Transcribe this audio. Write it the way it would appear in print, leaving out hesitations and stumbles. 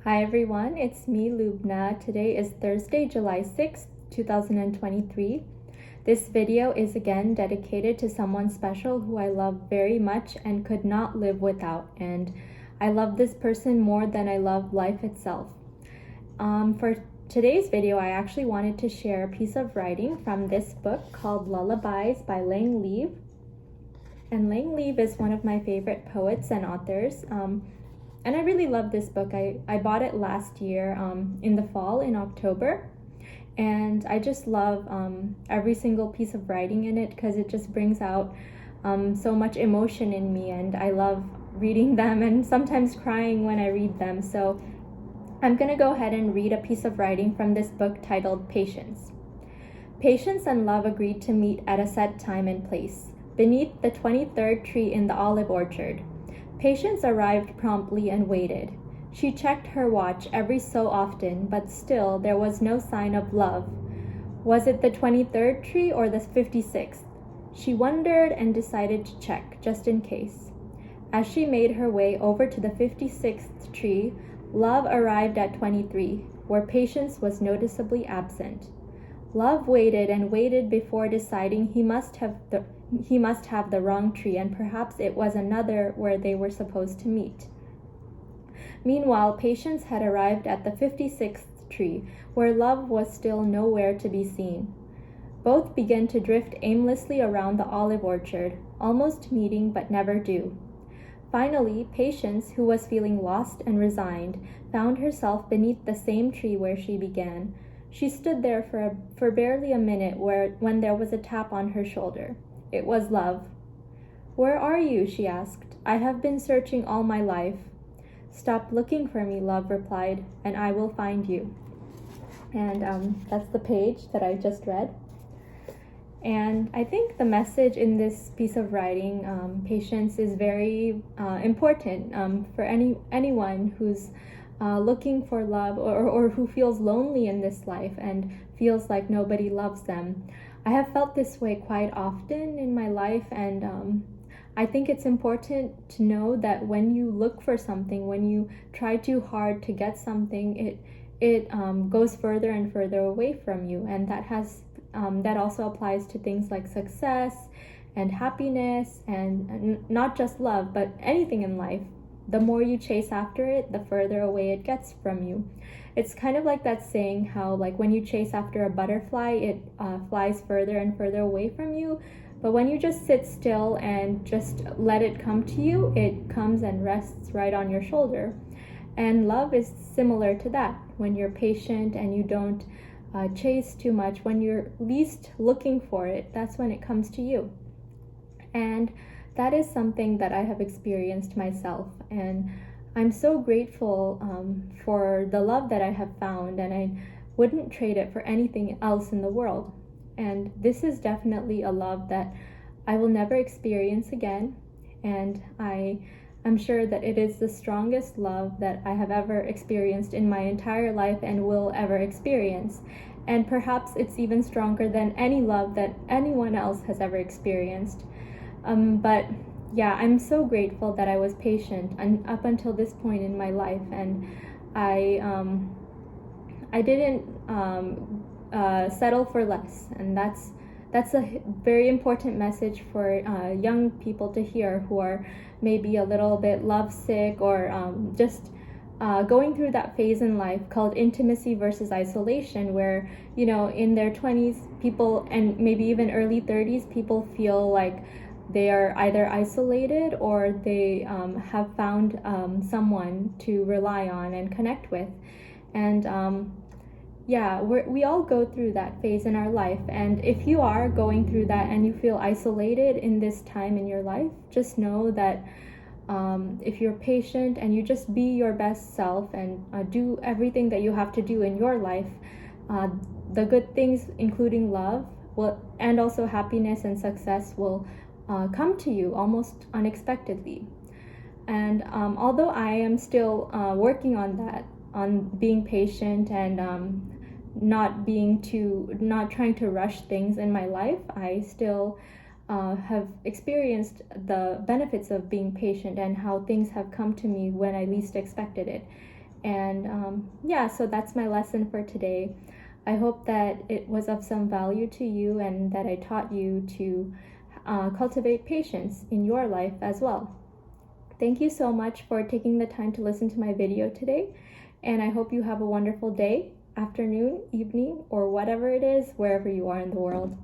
Hi everyone, it's me, Lubna. Today is Thursday, July 6th, 2023. This video is again dedicated to someone special who I love very much and could not live without. And I love this person more than I love life itself. For today's video, I actually wanted to share a piece of writing from this book called Lullabies by Lang Leav. And Lang Leav is one of my favorite poets and authors. And I really love this book. I bought it last year in the fall, in October. And I just love every single piece of writing in it because it just brings out so much emotion in me. And I love reading them and sometimes crying when I read them. So I'm going to go ahead and read a piece of writing from this book titled Patience. Patience and love agreed to meet at a set time and place, beneath the 23rd tree in the olive orchard. Patience arrived promptly and waited. She checked her watch every so often, but still there was no sign of love. Was it the 23rd tree or the 56th? She wondered and decided to check, just in case. As she made her way over to the 56th tree, love arrived at 23, where Patience was noticeably absent. Love waited and waited before deciding he must have the wrong tree, and perhaps it was another where they were supposed to meet. Meanwhile, Patience had arrived at the 56th tree, where love was still nowhere to be seen. Both began to drift aimlessly around the olive orchard, almost meeting but never do. Finally, Patience, who was feeling lost and resigned, found herself beneath the same tree where she began. She stood there for barely a minute when there was a tap on her shoulder. It was Love. "Where are you?" she asked. "I have been searching all my life." "Stop looking for me," Love replied, "and I will find you." And that's the page that I just read. And I think the message in this piece of writing, patience, is very important for anyone who's looking for love or who feels lonely in this life and feels like nobody loves them. I have felt this way quite often in my life, and I think it's important to know that when you look for something, when you try too hard to get something, it goes further and further away from you, and that also applies to things like success and happiness, and not just love, but anything in life. The more you chase after it, the further away it gets from you. It's kind of like that saying how, like, when you chase after a butterfly, it flies further and further away from you. But when you just sit still and just let it come to you, it comes and rests right on your shoulder. And love is similar to that. When you're patient and you don't chase too much, when you're least looking for it, that's when it comes to you. And that is something that I have experienced myself, and I'm so grateful for the love that I have found, and I wouldn't trade it for anything else in the world. And this is definitely a love that I will never experience again, and I'm sure that it is the strongest love that I have ever experienced in my entire life and will ever experience. And perhaps it's even stronger than any love that anyone else has ever experienced. But yeah, I'm so grateful that I was patient and up until this point in my life, and I didn't settle for less, and that's a very important message for young people to hear who are maybe a little bit lovesick or just going through that phase in life called intimacy versus isolation, where, you know, in their 20s, people, and maybe even early 30s, people feel like they are either isolated or they have found someone to rely on and connect with. And yeah, we all go through that phase in our life. And if you are going through that and you feel isolated in this time in your life, just know that if you're patient and you just be your best self and do everything that you have to do in your life, the good things, including love, and also happiness and success, will come to you almost unexpectedly. And although I am still working on that, on being patient and not trying to rush things in my life, I still have experienced the benefits of being patient and how things have come to me when I least expected it. And yeah, so that's my lesson for today. I hope that it was of some value to you and that I taught you to cultivate patience in your life as well. Thank you so much for taking the time to listen to my video today, and I hope you have a wonderful day, afternoon, evening, or whatever it is, wherever you are in the world.